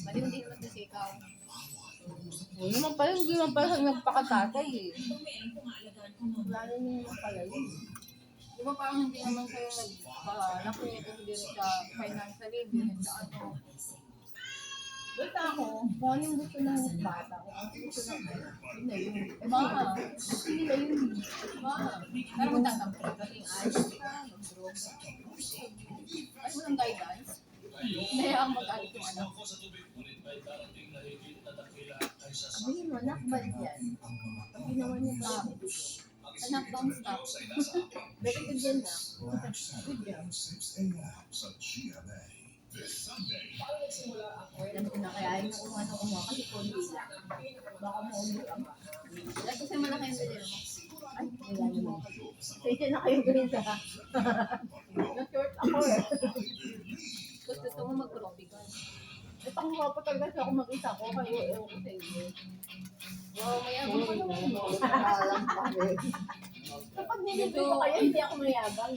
Mali hindi naman kasi ikaw. Hindi naman pala nagpakatatay eh. Lalo niyo naman pala yun. Di ba parang hindi naman kayo nagpalaki, hindi rin siya financially, hindi rin siya ano. Basta ako, kung ano yung gusto ng bata, kung ano yung gusto ng yun na yun. Diba? Hindi na yun. Diba? Pero magtatampo ka, maging ayos ka, mag-grow ka. Ay, walang guidance. Hindi ang mag-alit yung anak. Sabihin mo, nakbal yan. Pag ginawa niya pa, Anak, don't stop. very good yan na. Good job. Alam ko na kaya yun kung ano kumuha kasi konti lang. Baka mauli ka ba? Kasi malaki yung bilhin mo. Ay, wala naman. Kaya na kayo ganun sa na-short ako eh. Tapos gusto mo mag-grow ka. Eh, panguha pa talaga siya ako mag-isa ko. Kayo, ewan ko sa inyo. Wow, mayabang ka naman. Kapag nilito ko kayo, hindi ako mayabang.